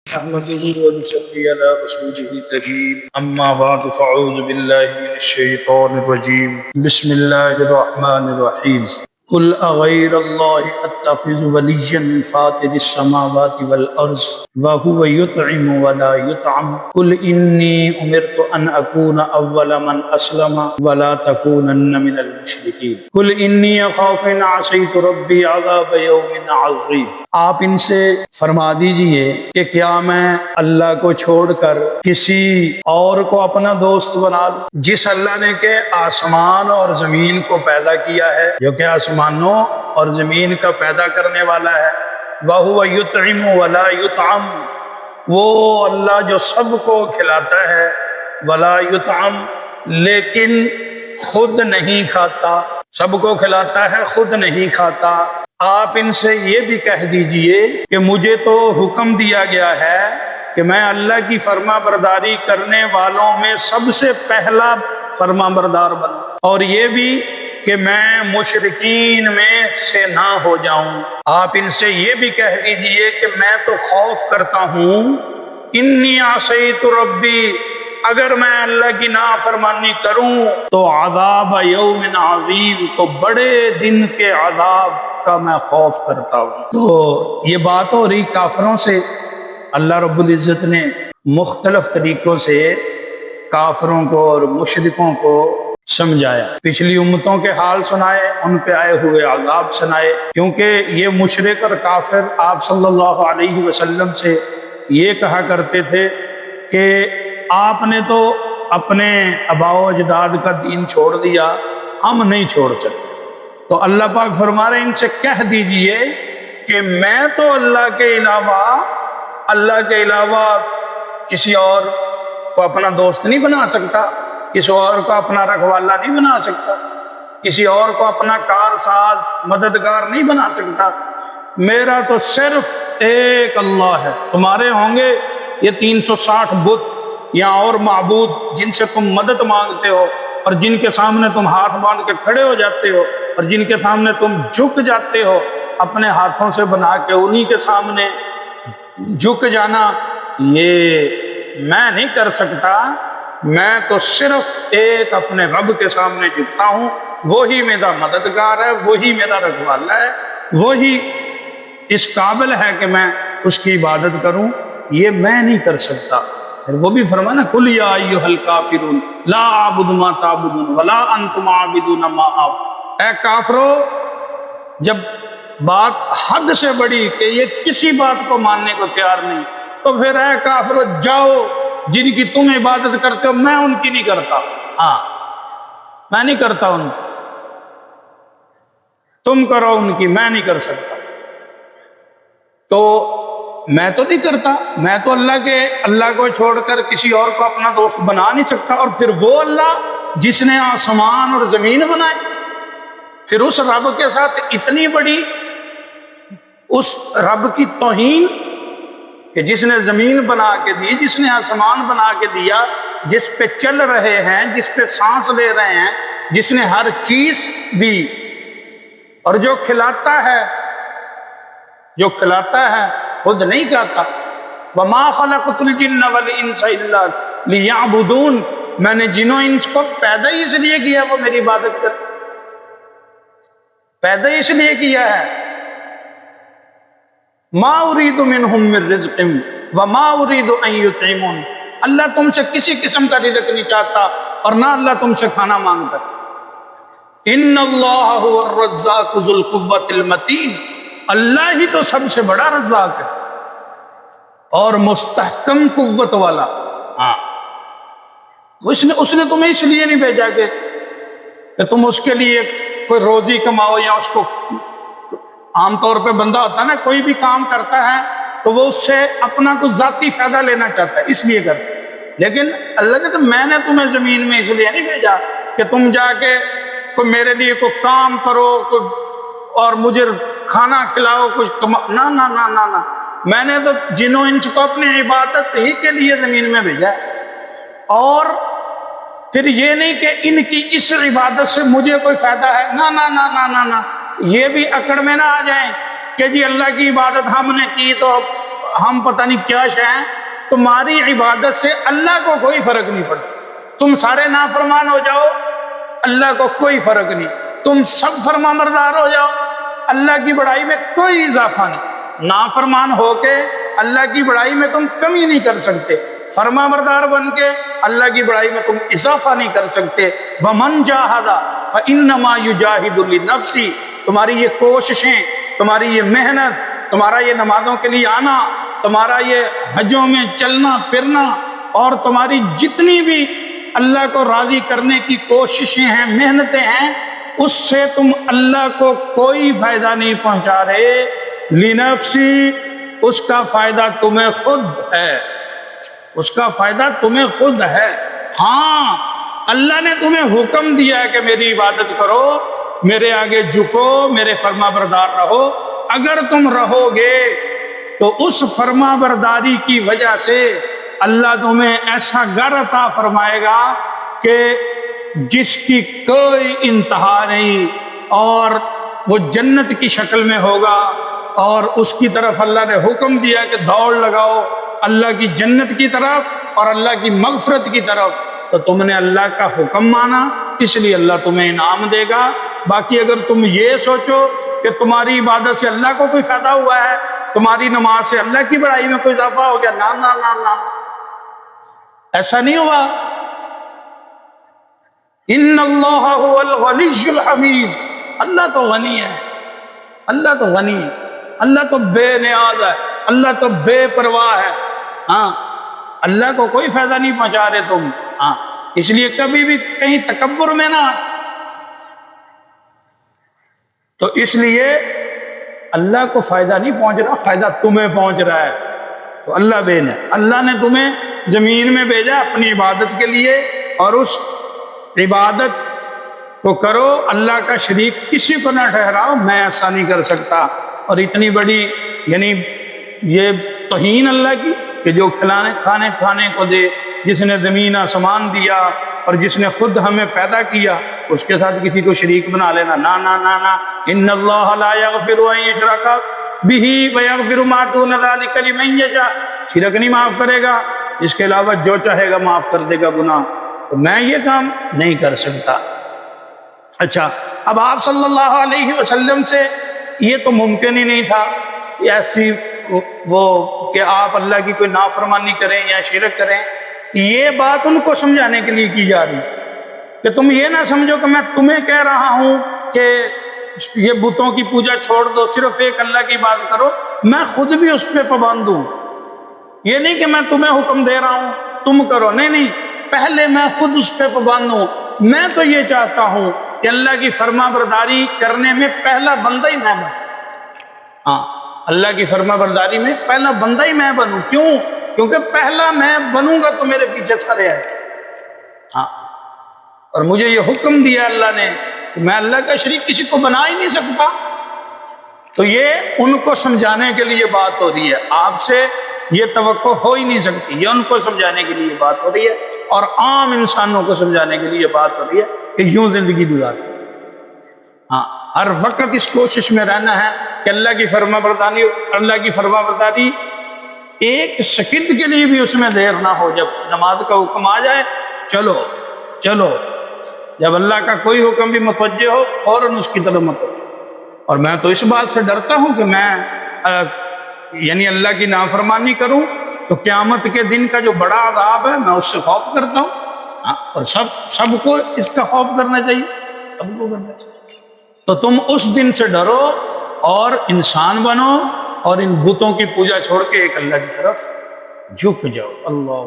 نحمده ونصلي على رسوله الكريم أما بعد فأعوذ بالله من الشيطان الرجيم بسم الله الرحمن الرحيم قل أغير الله أتخذ وليا فاطر السماوات والأرض وهو يطعم ولا يطعم قل إني أمرت أن أكون أول من أسلم ولا تكونن من المشركين قل إني أخاف إن عصيت ربي عذاب يوم عظيم۔ آپ ان سے فرما دیجئے کہ کیا میں اللہ کو چھوڑ کر کسی اور کو اپنا دوست بنا لوں؟ جس اللہ نے کہ آسمان اور زمین کو پیدا کیا ہے، جو کہ آسمانوں اور زمین کا پیدا کرنے والا ہے، وَهُوَ يُطْعِمُ وَلَا يُطْعَمُ، وہ اللہ جو سب کو کھلاتا ہے، وَلَا يُطْعَمُ، لیکن خود نہیں کھاتا، سب کو کھلاتا ہے، خود نہیں کھاتا۔ آپ ان سے یہ بھی کہہ دیجئے کہ مجھے تو حکم دیا گیا ہے کہ میں اللہ کی فرما برداری کرنے والوں میں سب سے پہلا فرما بردار بنوں، اور یہ بھی کہ میں مشرکین میں سے نہ ہو جاؤں۔ آپ ان سے یہ بھی کہہ دیجئے کہ میں تو خوف کرتا ہوں، انی عصیت ربی، اگر میں اللہ کی نافرمانی کروں تو عذاب یوم عظیم، تو بڑے دن کے عذاب کا میں خوف کرتا ہوں۔ تو یہ بات ہو رہی کافروں سے۔ اللہ رب العزت نے مختلف طریقوں سے کافروں کو اور مشرکوں کو سمجھایا، پچھلی امتوں کے حال سنائے، ان پہ آئے ہوئے عذاب سنائے، کیونکہ یہ مشرک اور کافر آپ صلی اللہ علیہ وسلم سے یہ کہا کرتے تھے کہ آپ نے تو اپنے آباء و اجداد کا دین چھوڑ دیا، ہم نہیں چھوڑ سکتے۔ تو اللہ پاک فرما رہے ہیں ان سے کہہ دیجئے کہ میں تو اللہ کے علاوہ کسی اور کو اپنا دوست نہیں بنا سکتا، کسی اور کو اپنا رکھوالا نہیں بنا سکتا، کسی اور کو اپنا کارساز مددگار نہیں بنا سکتا۔ میرا تو صرف ایک اللہ ہے۔ تمہارے ہوں گے یہ 360 بت یا اور معبود جن سے تم مدد مانگتے ہو، اور جن کے سامنے تم ہاتھ باندھ کے کھڑے ہو جاتے ہو، اور جن کے سامنے تم جھک جاتے ہو، اپنے ہاتھوں سے بنا کے انہی کے سامنے جھک جانا، یہ میں نہیں کر سکتا۔ میں تو صرف ایک اپنے رب کے سامنے جھکتا ہوں، وہی میرا مددگار ہے، وہی میرا رکھوالا ہے، وہی اس قابل ہے کہ میں اس کی عبادت کروں، یہ میں نہیں کر سکتا۔ پھر وہ بھی فرمانا قُلْ يَا أَيُّهَا الْكَافِرُونَ لَا أَعْبُدُ مَا تَعْبُدُونَ وَلَا أَنْتُمْ عَابِدُونَ مَا أَعْبُدُ۔ اے کافرو، جب بات حد سے بڑی کہ یہ کسی بات کو ماننے کو تیار نہیں، تو پھر اے کافرو جاؤ، جن کی تم عبادت کرتے ہو میں ان کی نہیں کرتا، ہاں میں نہیں کرتا ان کی، تم کرو ان کی، میں نہیں کر سکتا۔ تو میں تو نہیں کرتا، میں تو اللہ کو چھوڑ کر کسی اور کو اپنا دوست بنا نہیں سکتا۔ اور پھر وہ اللہ جس نے آسمان اور زمین بنائے، پھر اس رب کے ساتھ اتنی بڑی اس رب کی توہین کہ جس نے زمین بنا کے دی، جس نے آسمان بنا کے دیا، جس پہ چل رہے ہیں، جس پہ سانس لے رہے ہیں، جس نے ہر چیز دی، اور جو کھلاتا ہے خود نہیں کھاتا۔ وَمَا خَلَقْتُ الْجِنَّ وَالْإِنسَ إِلَّا لِيَعْبُدُونَ، میں نے جنوں انس کو پیدا ہی اس لیے کیا وہ میری عبادت کر، پیدا ہی اس لیے کیا ہے۔ مَا أُرِيدُ مِنْهُمْ مِنْ رِزْقٍ وَمَا أُرِيدُ أَنْ يُطْعِمُونَ، اللہ تم سے کسی قسم کا رزق نہیں چاہتا، اور نہ اللہ تم سے کھانا مانگتا۔ إِنَّ اللَّهَ هُوَ الرَّزَّاقُ ذُو الْقُوَّةِ الْمَتِينُ، اللہ ہی تو سب سے بڑا رزاق ہے اور مستحکم قوت والا۔ ہاں، اس نے تمہیں اس لیے نہیں بھیجا کہ تم اس کے لیے کوئی روزی کماؤ، یا اس کو عام طور پہ بندہ ہوتا ہے نا، کوئی بھی کام کرتا ہے تو وہ اس سے اپنا کچھ ذاتی فائدہ لینا چاہتا ہے، اس لیے کرتا ہے۔ لیکن اللہ کہتا ہے میں نے تمہیں زمین میں اس لیے نہیں بھیجا کہ تم جا کے کوئی میرے لیے کوئی کام کرو، اور مجھے کھانا کھلاؤ، کچھ نہ نہ نہ نہ نہ، میں نے تو جنوں انس کو اپنی عبادت ہی کے لیے زمین میں بھیجا۔ اور پھر یہ نہیں کہ ان کی اس عبادت سے مجھے کوئی فائدہ ہے، نہ نہ نہ نہ نہ نہ، یہ بھی اکڑ میں نہ آ جائیں کہ جی اللہ کی عبادت ہم نے کی تو ہم پتہ نہیں کیا شے ہیں، تمہاری عبادت سے اللہ کو کوئی فرق نہیں پڑتا۔ تم سارے نافرمان ہو جاؤ، اللہ کو کوئی فرق نہیں، تم سب فرما بردار ہو جاؤ، اللہ کی بڑائی میں کوئی اضافہ نہیں۔ نافرمان ہو کے اللہ کی بڑائی میں تم کمی نہیں کر سکتے، فرما بردار بن کے اللہ کی بڑائی میں تم اضافہ نہیں کر سکتے۔ وَمَنْ جَاهَدَ فَإِنَّمَا يُجَاهِدُ لِنَفْسِهِ، تمہاری یہ کوششیں، تمہاری یہ محنت، تمہارا یہ نمازوں کے لیے آنا، تمہارا یہ حجوں میں چلنا پھرنا، اور تمہاری جتنی بھی اللہ کو راضی کرنے کی کوششیں ہیں، محنتیں ہیں، اس سے تم اللہ کو کوئی فائدہ نہیں پہنچا رہے۔ لنفسی، اس کا فائدہ تمہیں خود ہے، اس کا فائدہ تمہیں خود ہے۔ ہاں، اللہ نے تمہیں حکم دیا ہے کہ میری عبادت کرو، میرے آگے جھکو، میرے فرما بردار رہو۔ اگر تم رہو گے تو اس فرما برداری کی وجہ سے اللہ تمہیں ایسا گھر عطا فرمائے گا کہ جس کی کوئی انتہا نہیں، اور وہ جنت کی شکل میں ہوگا، اور اس کی طرف اللہ نے حکم دیا کہ دوڑ لگاؤ اللہ کی جنت کی طرف اور اللہ کی مغفرت کی طرف۔ تو تم نے اللہ کا حکم مانا، اس لیے اللہ تمہیں انعام دے گا۔ باقی اگر تم یہ سوچو کہ تمہاری عبادت سے اللہ کو کوئی فائدہ ہوا ہے، تمہاری نماز سے اللہ کی بڑائی میں کوئی اضافہ ہو گیا، نا نا نا نا، ایسا نہیں ہوا۔ ان اللہ هو الغنی الحمید، اللہ تو غنی ہے، اللہ تو غنی ہے، اللہ تو بے نیاز ہے، اللہ تو بے پرواہ ہے۔ ہاں، اللہ کو کوئی فائدہ نہیں پہنچا رہے تم۔ ہاں، اس لیے کبھی بھی کہیں تکبر میں نہ، تو اس لیے اللہ کو فائدہ نہیں پہنچ رہا، فائدہ تمہیں پہنچ رہا ہے۔ تو اللہ بین ہے، اللہ نے تمہیں زمین میں بھیجا اپنی عبادت کے لیے، اور اس عبادت کو کرو، اللہ کا شریک کسی کو نہ ٹھہراؤ۔ میں ایسا نہیں کر سکتا، اور اتنی بڑی یعنی یہ توہین اللہ کی کہ جو کھانے کو دے، جس نے زمین آسمان دیا اور جس نے خود ہمیں پیدا کیا، اس کے ساتھ کسی کو شریک بنا لینا، نا نا نا نا۔ ان اللہ لا یغفر ان یشرک بہ ویغفر ما دون ذلک لمن یشاء، شرک نہیں معاف کرے گا، اس کے علاوہ جو چاہے گا معاف کر دے گا گناہ، تو میں یہ کام نہیں کر سکتا۔ اچھا، اب آپ صلی اللہ علیہ وسلم سے یہ تو ممکن ہی نہیں تھا ایسی وہ کہ آپ اللہ کی کوئی نافرمانی کریں یا شرک کریں۔ یہ بات ان کو سمجھانے کے لیے کی جا رہی ہے کہ تم یہ نہ سمجھو کہ میں تمہیں کہہ رہا ہوں کہ یہ بتوں کی پوجا چھوڑ دو، صرف ایک اللہ کی بات کرو، میں خود بھی اس پہ پابند ہوں۔ یہ نہیں کہ میں تمہیں حکم دے رہا ہوں تم کرو، نہیں نہیں، پہلے میں خود اس پہ پابند ہوں۔ میں تو یہ چاہتا ہوں کہ اللہ کی فرما برداری کرنے میں پہلا بندہ ہی میں بنوں۔ ہاں، اللہ کی فرما برداری میں پہلا بندہ ہی میں بنوں۔ کیوں؟ کیونکہ پہلا میں بنوں گا تو میرے پیچھے سارے آئے۔ ہاں، اور مجھے یہ حکم دیا اللہ نے کہ میں اللہ کا شریک کسی کو بنا ہی نہیں سکتا۔ تو یہ ان کو سمجھانے کے لیے بات ہو رہی ہے، آپ سے یہ توقع ہو ہی نہیں سکتی، یہ ان کو سمجھانے کے لیے بات ہو رہی ہے، اور عام انسانوں کو سمجھانے کے لیے بات ہو رہی ہے کہ یوں زندگی گزار۔ ہاں، ہر وقت اس کوشش میں رہنا ہے کہ اللہ کی فرما برداری ایک سیکنڈ کے لیے بھی اس میں دیر نہ ہو۔ جب نماز کا حکم آ جائے، چلو چلو، جب اللہ کا کوئی حکم بھی متوجہ ہو، فوراً اس کی طرف متوجہ۔ اور میں تو اس بات سے ڈرتا ہوں کہ میں یعنی اللہ کی نافرمانی کروں تو قیامت کے دن کا جو بڑا عذاب ہے، میں اس سے خوف کرتا ہوں۔ ہاں، اور سب کو اس کا خوف کرنا چاہیے، سب کو کرنا چاہیے۔ تو تم اس دن سے ڈرو اور انسان بنو، اور ان بتوں کی پوجا چھوڑ کے ایک اللہ کی طرف جھک جاؤ۔ اللہ